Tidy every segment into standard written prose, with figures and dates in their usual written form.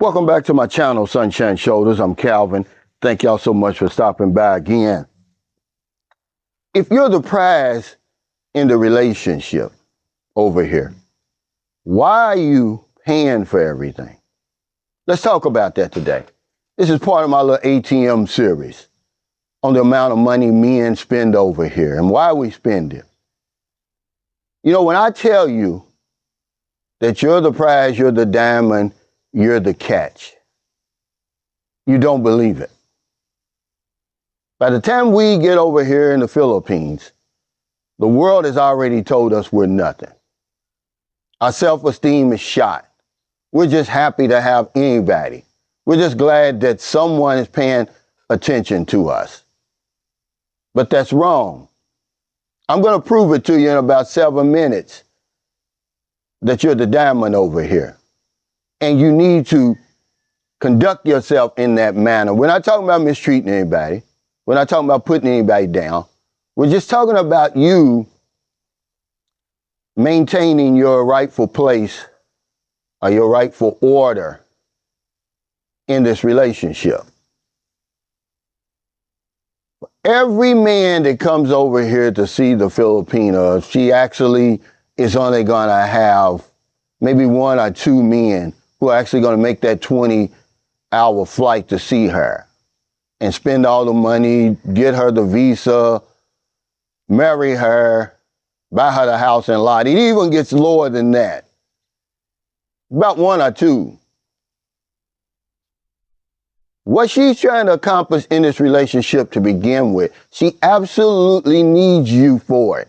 Welcome back to my channel, Sunshine Shoulders. I'm Calvin. Thank y'all so much for stopping by again. If you're the prize in the relationship over here, why are you paying for everything? Let's talk about that today. This is part of my little ATM series on the amount of money men spend over here and why we spend it. You know, when I tell you that you're the prize, you're the diamond, you're the catch, you don't believe it. By the time we get over here in the Philippines, the world has already told us we're nothing. Our self-esteem is shot. We're just happy to have anybody. We're just glad that someone is paying attention to us. But that's wrong. I'm going to prove it to you in about 7 minutes that you're the diamond over here. And you need to conduct yourself in that manner. We're not talking about mistreating anybody. We're not talking about putting anybody down. We're just talking about you maintaining your rightful place or your rightful order in this relationship. Every man that comes over here to see the Filipina, she actually is only going to have maybe 1 or 2 men who are actually going to make that 20-hour flight to see her and spend all the money, get her the visa, marry her, buy her the house and lot. It even gets lower than that. About 1 or 2. What she's trying to accomplish in this relationship to begin with, she absolutely needs you for it.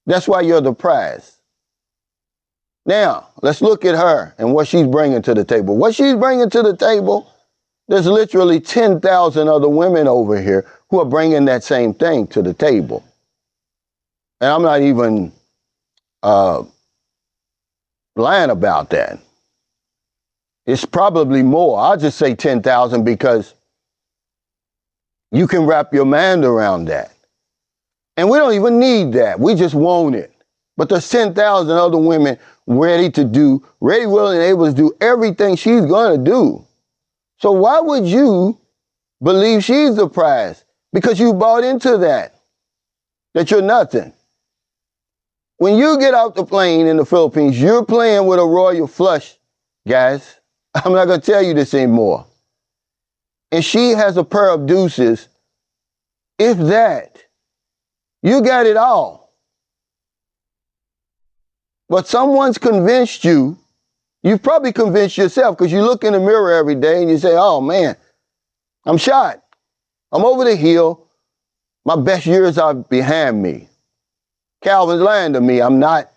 That's why you're the prize. Now, let's look at her and what she's bringing to the table. What she's bringing to the table, there's literally 10,000 other women over here who are bringing that same thing to the table. And I'm not even lying about that. It's probably more. I'll just say 10,000 because you can wrap your mind around that. And we don't even need that. We just want it. But there's 10,000 other women ready, willing, and able to do everything she's going to do. So why would you believe she's the prize? Because you bought into that you're nothing. When you get off the plane in the Philippines, you're playing with a royal flush, guys. I'm not going to tell you this anymore. And she has a pair of deuces. If that, you got it all. But someone's convinced you. You've probably convinced yourself because you look in the mirror every day and you say, oh man, I'm shot. I'm over the hill. My best years are behind me. Calvin's lying to me. I'm not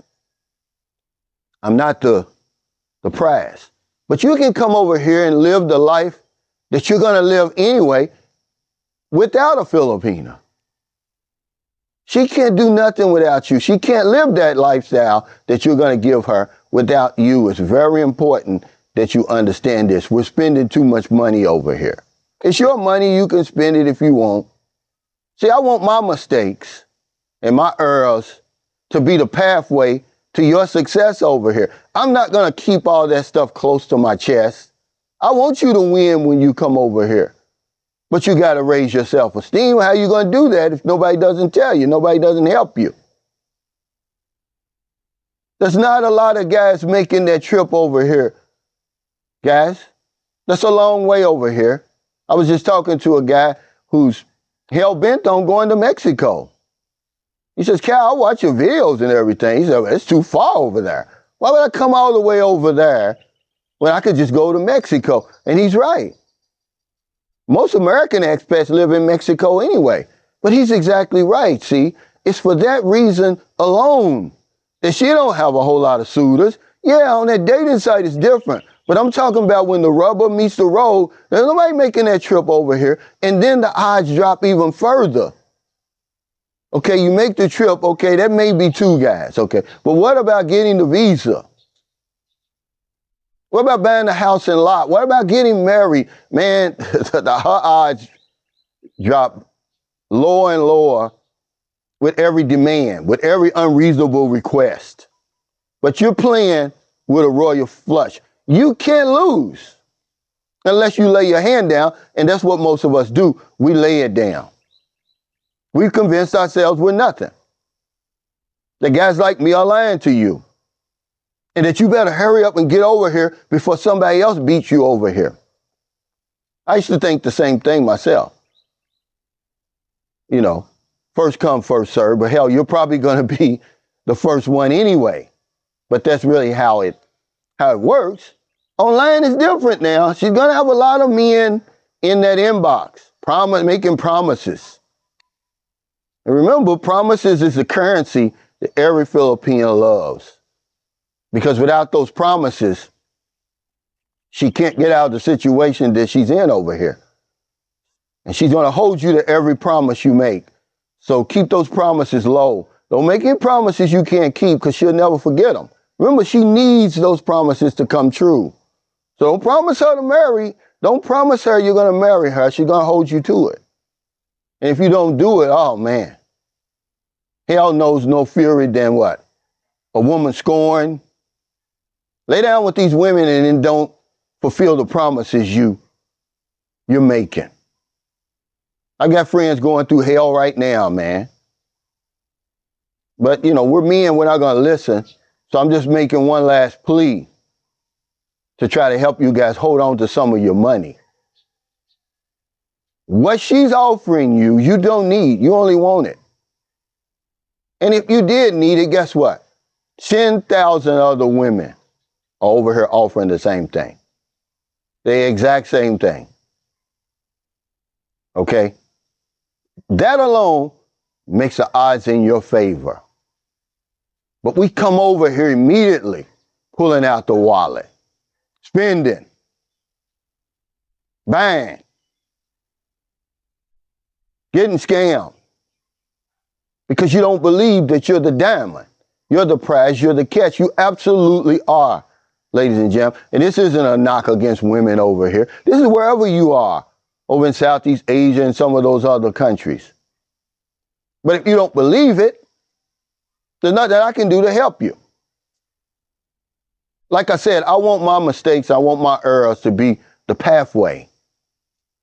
the prize. But you can come over here and live the life that you're going to live anyway without a Filipina. She can't do nothing without you. She can't live that lifestyle that you're going to give her without you. It's very important that you understand this. We're spending too much money over here. It's your money. You can spend it if you want. See, I want my mistakes and my errors to be the pathway to your success over here. I'm not going to keep all that stuff close to my chest. I want you to win when you come over here. But you got to raise your self-esteem. How are you going to do that if nobody doesn't tell you, nobody doesn't help you? There's not a lot of guys making that trip over here. Guys, that's a long way over here. I was just talking to a guy who's hell-bent on going to Mexico. He says, Cal, I watch your videos and everything. He said, it's too far over there. Why would I come all the way over there when I could just go to Mexico? And he's right. Most American expats live in Mexico anyway. But he's exactly right, see? It's for that reason alone that she don't have a whole lot of suitors. Yeah, on that dating site it's different. But I'm talking about when the rubber meets the road, there's nobody making that trip over here. And then the odds drop even further. Okay, you make the trip, okay, that may be 2 guys, okay. But what about getting the visa? What about buying the house and lot? What about getting married? Man, her odds drop lower and lower with every demand, with every unreasonable request. But you're playing with a royal flush. You can't lose unless you lay your hand down, and that's what most of us do. We lay it down. We convinced ourselves we're nothing. That guys like me are lying to you. And that you better hurry up and get over here before somebody else beats you over here. I used to think the same thing myself. You know, first come, first serve, but hell, you're probably going to be the first one anyway. But that's really how it works. Online is different now. She's going to have a lot of men in that inbox, making promises. And remember, promises is the currency that every Filipino loves. Because without those promises, she can't get out of the situation that she's in over here. And she's going to hold you to every promise you make. So keep those promises low. Don't make any promises you can't keep because she'll never forget them. Remember, she needs those promises to come true. So don't promise her to marry. Don't promise her you're going to marry her. She's going to hold you to it. And if you don't do it, oh man. Hell knows no fury than what? A woman scorned. Lay down with these women and then don't fulfill the promises you're making. I got friends going through hell right now, man. But, you know, we're men, we're not going to listen. So I'm just making one last plea to try to help you guys hold on to some of your money. What she's offering you, you don't need. You only want it. And if you did need it, guess what? 10,000 other women are over here offering the same thing. The exact same thing. Okay? That alone makes the odds in your favor. But we come over here immediately, pulling out the wallet, spending, bang, getting scammed. Because you don't believe that you're the diamond. You're the prize, you're the catch. You absolutely are, ladies and gentlemen. And this isn't a knock against women over here. This is wherever you are, over in Southeast Asia and some of those other countries. But if you don't believe it, there's nothing I can do to help you. Like I said, I want my mistakes, I want my errors to be the pathway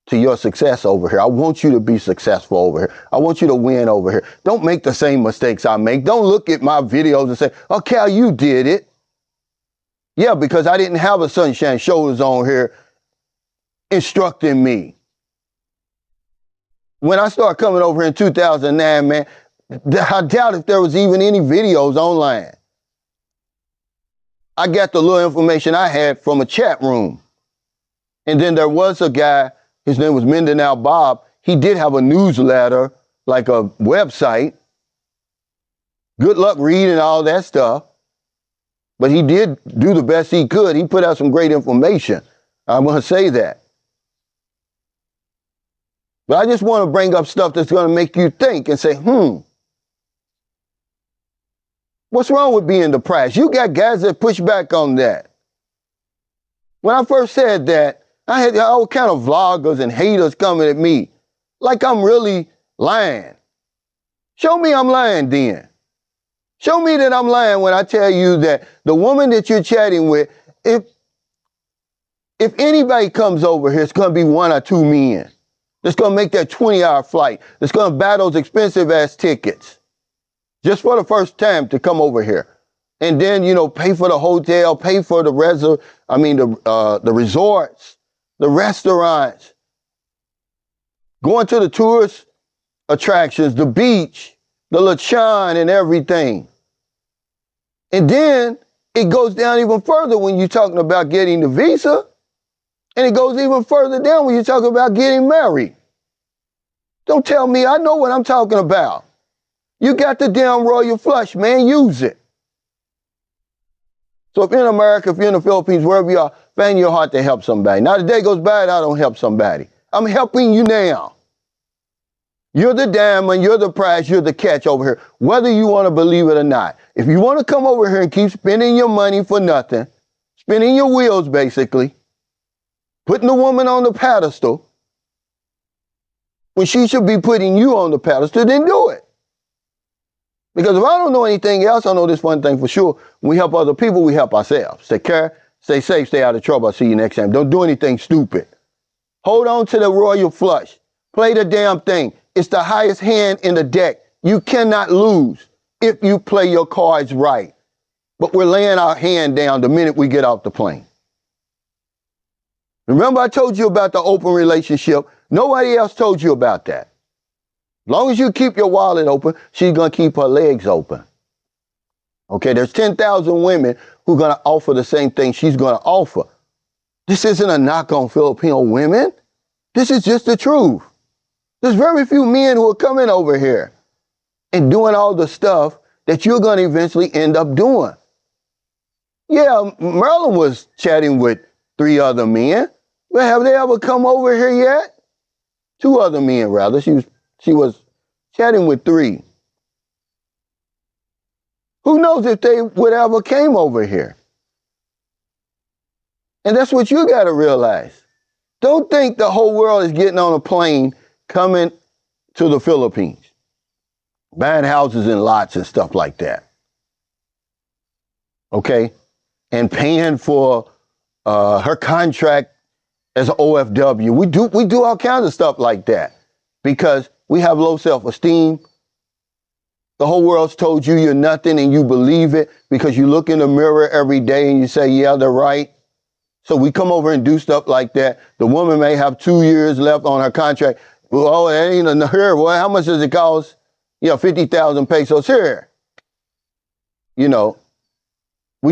to your success over here. I want you to be successful over here. I want you to win over here. Don't make the same mistakes I make. Don't look at my videos and say, oh, Cal, you did it. Yeah, because I didn't have a sunshine shoulders on here instructing me. When I started coming over here in 2009, man, I doubt if there was even any videos online. I got the little information I had from a chat room. And then there was a guy, his name was Mindanao Bob. He did have a newsletter, like a website. Good luck reading all that stuff. But he did do the best he could. He put out some great information. I'm going to say that. But I just want to bring up stuff that's going to make you think and say, what's wrong with being depressed? You got guys that push back on that. When I first said that, I had all kind of vloggers and haters coming at me like I'm really lying. Show me I'm lying then. Show me that I'm lying when I tell you that the woman that you're chatting with, if anybody comes over here, it's going to be one or two men that's going to make that 20-hour flight, that's going to buy those expensive-ass tickets just for the first time to come over here. And then, you know, pay for the hotel, pay for the the resorts, the restaurants, going to the tourist attractions, the beach, the lechon and everything. And then it goes down even further when you're talking about getting the visa. And it goes even further down when you're talking about getting married. Don't tell me, I know what I'm talking about. You got the damn royal flush, man, use it. So if you're in America, if you're in the Philippines, wherever you are, find your heart to help somebody. Now the day goes by and I don't help somebody. I'm helping you now. You're the diamond, you're the prize, you're the catch over here, whether you want to believe it or not. If you want to come over here and keep spending your money for nothing, spinning your wheels basically, putting the woman on the pedestal, when she should be putting you on the pedestal, then do it. Because if I don't know anything else, I know this one thing for sure. When we help other people, we help ourselves. Take care. Stay safe, stay out of trouble. I'll see you next time. Don't do anything stupid. Hold on to the royal flush. Play the damn thing. It's the highest hand in the deck. You cannot lose if you play your cards right. But we're laying our hand down the minute we get off the plane. Remember I told you about the open relationship? Nobody else told you about that. As long as you keep your wallet open, she's going to keep her legs open. Okay, there's 10,000 women who are going to offer the same thing she's going to offer. This isn't a knock on Filipino women. This is just the truth. There's very few men who are coming over here and doing all the stuff that you're going to eventually end up doing. Yeah, Marilyn was chatting with 3 other men. But have they ever come over here yet? 2 other men, rather. She was chatting with 3. Who knows if they would ever came over here? And that's what you got to realize. Don't think the whole world is getting on a plane coming to the Philippines, buying houses and lots and stuff like that. Okay? And paying for her contract as an OFW. We do all kinds of stuff like that because we have low self-esteem. The whole world's told you you're nothing and you believe it because you look in the mirror every day and you say, yeah, they're right. So we come over and do stuff like that. The woman may have 2 years left on her contract. Well, oh, it ain't enough here. Well, how much does it cost? 50,000 pesos here. We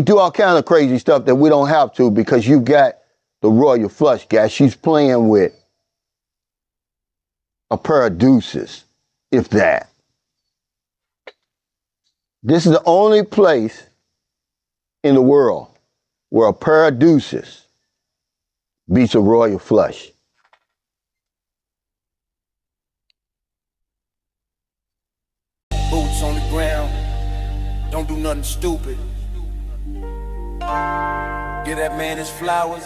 do all kinds of crazy stuff that we don't have to because you got the royal flush, guys. She's playing with a pair of deuces, if that. This is the only place in the world where a pair of deuces beats a royal flush. Boots on the ground, don't do nothing stupid. Give that man his flowers,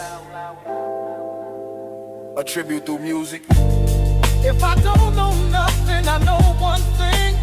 a tribute through music. If I don't know nothing, I know one thing.